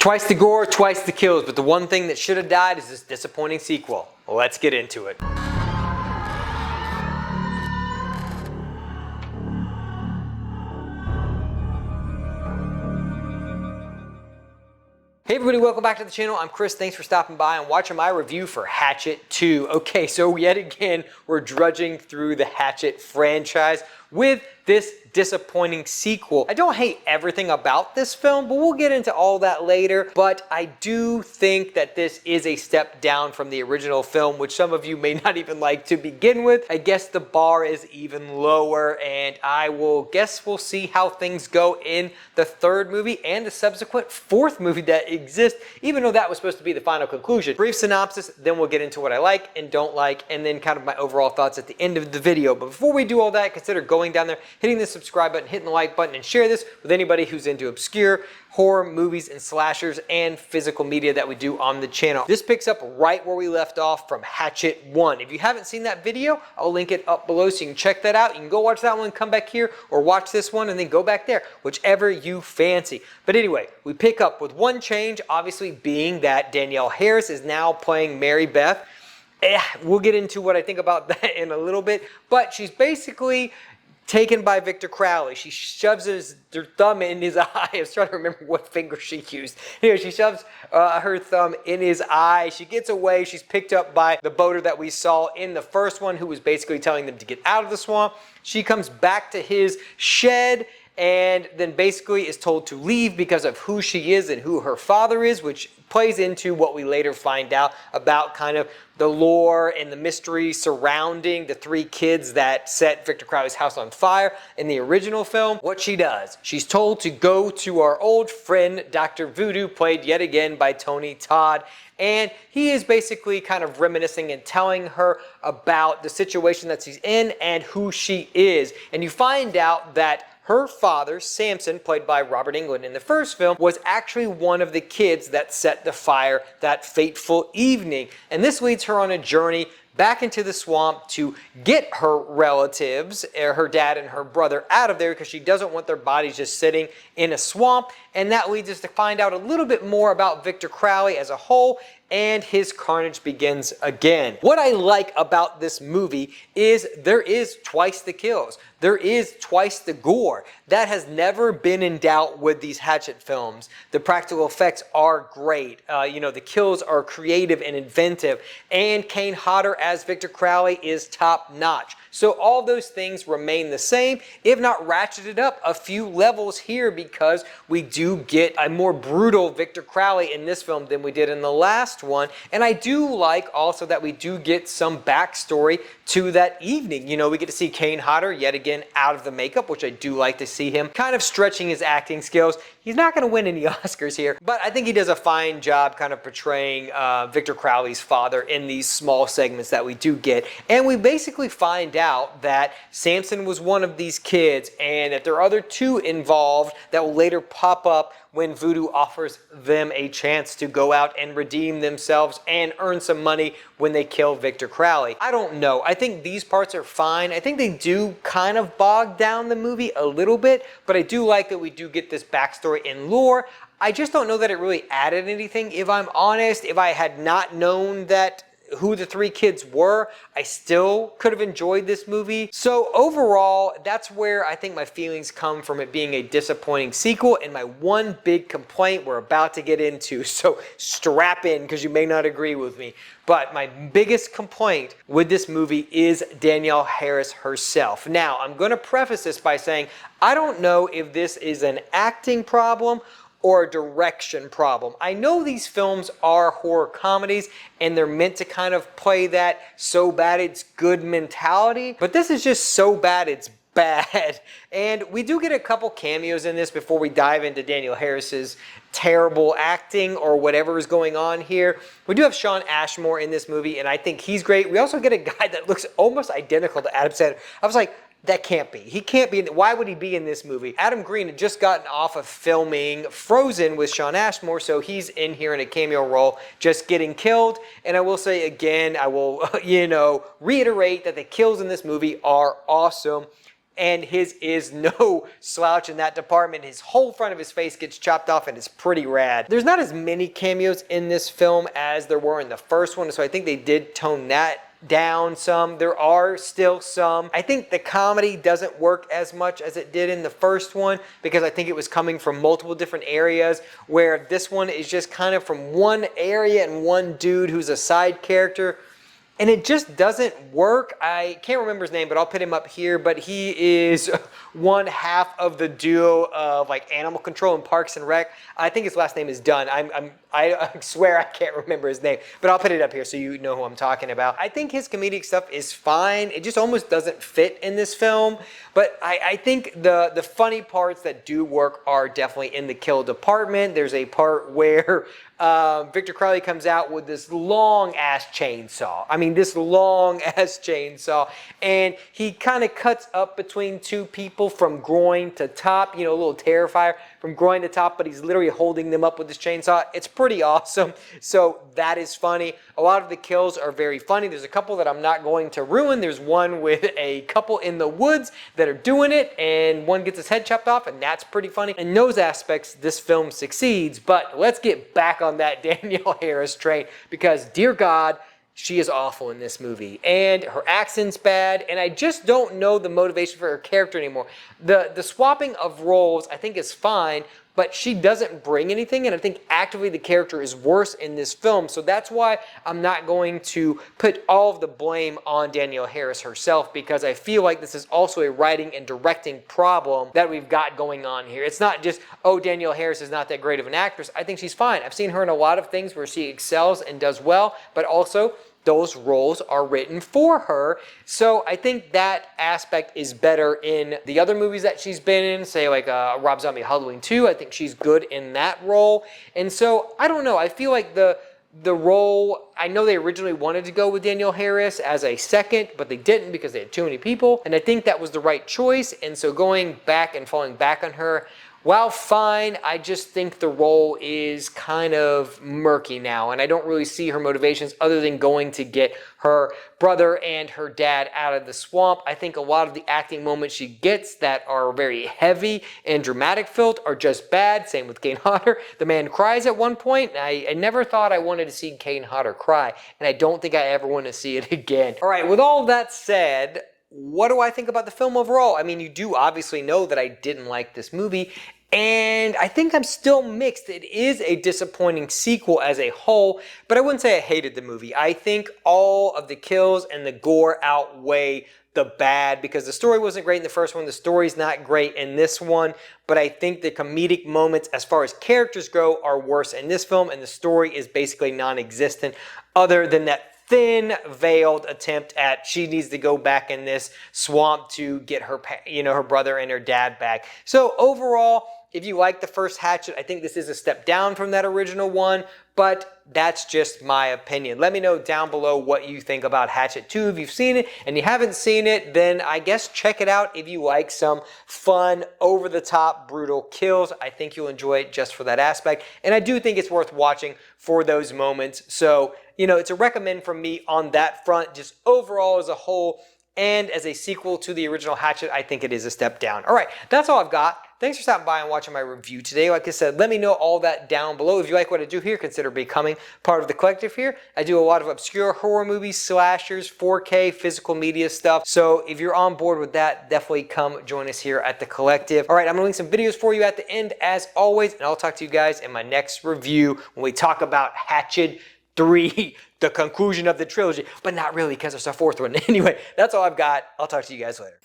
Twice the gore, twice the kills, but the one thing that should have died is this disappointing sequel. Let's get into it. Hey everybody, welcome back to the channel. I'm Chris. Thanks for stopping by and watching my review for Hatchet 2. Okay, so yet again, we're drudging through the Hatchet franchise with this disappointing sequel. I don't hate everything about this film, but we'll get into all that later. But I do think that this is a step down from the original film, which some of you may not even like to begin with. I guess the bar is even lower, and we'll see how things go in the third movie and the subsequent fourth movie that exists, even though that was supposed to be the final conclusion. Brief synopsis, then we'll get into what I like and don't like, and then kind of my overall thoughts at the end of the video. But before we do all that, consider going down there, hitting the subscribe button, hitting the like button, and share this with anybody who's into obscure horror movies and slashers and physical media that we do on the channel. This picks up right where we left off from Hatchet 1. If you haven't seen that video, I'll link it up below so you can check that out. You can go watch that one, come back here, or watch this one and then go back there, whichever you fancy. But anyway, we pick up with one change, obviously being that Danielle Harris is now playing Marybeth. We'll get into what I think about that in a little bit, but she's basically taken by Victor Crowley. She shoves her thumb in his eye. I was trying to remember what finger she used. Anyway, she shoves her thumb in his eye. She gets away. She's picked up by the boater that we saw in the first one, who was basically telling them to get out of the swamp. She comes back to his shed and then basically is told to leave because of who she is and who her father is, which plays into what we later find out about kind of the lore and the mystery surrounding the three kids that set Victor Crowley's house on fire in the original film. What she does, she's told to go to our old friend, Dr. Voodoo, played yet again by Tony Todd. And he is basically kind of reminiscing and telling her about the situation that she's in and who she is. And you find out that her father, Samson, played by Robert Englund in the first film, was actually one of the kids that set the fire that fateful evening. And this leads her on a journey back into the swamp to get her relatives, her dad and her brother, out of there because she doesn't want their bodies just sitting in a swamp. And that leads us to find out a little bit more about Victor Crowley as a whole, and his carnage begins again. What I like about this movie is there is twice the kills. There is twice the gore. That has never been in doubt with these Hatchet films. The practical effects are great. The kills are creative and inventive. And Kane Hodder as Victor Crowley is top notch. So all those things remain the same, if not ratcheted up a few levels here, because we do get a more brutal Victor Crowley in this film than we did in the last one. And I do like also that we do get some backstory to that evening. We get to see Kane Hodder yet again out of the makeup, which I do like to see him kind of stretching his acting skills. He's not going to win any Oscars here, but I think he does a fine job kind of portraying Victor Crowley's father in these small segments that we do get. And we basically find out that Samson was one of these kids and that there are other two involved that will later pop up when Voodoo offers them a chance to go out and redeem themselves and earn some money when they kill Victor Crowley. I don't know. I think these parts are fine. I think they do kind of bog down the movie a little bit, but I do like that we do get this backstory and lore. I just don't know that it really added anything. If I'm honest, if I had not known that who the three kids were, I still could have enjoyed this movie. So overall, that's where I think my feelings come from it being a disappointing sequel, and my one big complaint we're about to get into. So strap in, because you may not agree with me. But my biggest complaint with this movie is Danielle Harris herself. Now, I'm going to preface this by saying I don't know if this is an acting problem or a direction problem. I know these films are horror comedies and they're meant to kind of play that so bad it's good mentality, but this is just so bad it's bad. And we do get a couple cameos in this before we dive into Danielle Harris's terrible acting or whatever is going on here. We do have Shawn Ashmore in this movie, and I think he's great. We also get a guy that looks almost identical to Adam Sandler. I was like, that can't be. He can't be. Why would he be in this movie? Adam Green had just gotten off of filming Frozen with Shawn Ashmore, so he's in here in a cameo role, just getting killed. And I will say again, I will, reiterate that the kills in this movie are awesome. and his is no slouch in that department. His whole front of his face gets chopped off and it's pretty rad. There's not as many cameos in this film as there were in the first one, so I think they did tone that down some. There are still some. I think the comedy doesn't work as much as it did in the first one because I think it was coming from multiple different areas, where this one is just kind of from one area and one dude who's a side character. And it just doesn't work. I can't remember his name, but I'll put him up here. But he is one half of the duo of like Animal Control and Parks and Rec. I think his last name is Dunn. I swear I can't remember his name, but I'll put it up here so you know who I'm talking about. I think his comedic stuff is fine. It just almost doesn't fit in this film. But I think the funny parts that do work are definitely in the kill department. There's a part where Victor Crowley comes out with this long ass chainsaw. I mean, this long ass chainsaw. And he kind of cuts up between two people from groin to top, you know, a little Terrifier from groin to top, but he's literally holding them up with this chainsaw. It's pretty awesome. So that is funny. A lot of the kills are very funny. There's a couple that I'm not going to ruin. There's one with a couple in the woods that are doing it, and one gets his head chopped off, and that's pretty funny. In those aspects, this film succeeds. But let's get back on that Danielle Harris train, because dear God, she is awful in this movie, and her accent's bad, and I just don't know the motivation for her character anymore. The swapping of roles I think is fine, but she doesn't bring anything, and I think actively the character is worse in this film, so that's why I'm not going to put all of the blame on Danielle Harris herself, because I feel like this is also a writing and directing problem that we've got going on here. It's not just, oh, Danielle Harris is not that great of an actress. I think she's fine. I've seen her in a lot of things where she excels and does well, but also those roles are written for her. So I think that aspect is better in the other movies that she's been in, say like Rob Zombie Halloween 2. I think she's good in that role. And so I don't know, I feel like the role, I know they originally wanted to go with Danielle Harris as a second, but they didn't because they had too many people. And I think that was the right choice. And so going back and falling back on her, while fine, I just think the role is kind of murky now, and I don't really see her motivations other than going to get her brother and her dad out of the swamp. I think a lot of the acting moments she gets that are very heavy and dramatic filled are just bad. Same with Kane Hodder. The man cries at one point. I never thought I wanted to see Kane Hodder cry, and I don't think I ever want to see it again. All right, with all that said, what do I think about the film overall? I mean, you do obviously know that I didn't like this movie, and I think I'm still mixed. It is a disappointing sequel as a whole, but I wouldn't say I hated the movie. I think all of the kills and the gore outweigh the bad, because the story wasn't great in the first one, the story's not great in this one, but I think the comedic moments as far as characters go are worse in this film, and the story is basically non-existent other than that thin veiled attempt at she needs to go back in this swamp to get her, her brother and her dad back. So overall, if you like the first Hatchet, I think this is a step down from that original one, but that's just my opinion. Let me know down below what you think about Hatchet 2. If you've seen it and you haven't seen it, then I guess check it out if you like some fun, over-the-top, brutal kills. I think you'll enjoy it just for that aspect, and I do think it's worth watching for those moments. So, it's a recommend from me on that front. Just overall as a whole, and as a sequel to the original Hatchet, I think it is a step down. All right, that's all I've got. Thanks for stopping by and watching my review today. Like I said, let me know all that down below. If you like what I do here, consider becoming part of the collective here. I do a lot of obscure horror movies, slashers, 4K, physical media stuff. So if you're on board with that, definitely come join us here at the collective. All right, I'm gonna link some videos for you at the end as always, and I'll talk to you guys in my next review when we talk about Hatchet 3, the conclusion of the trilogy, but not really because there's a fourth one. Anyway, that's all I've got. I'll talk to you guys later.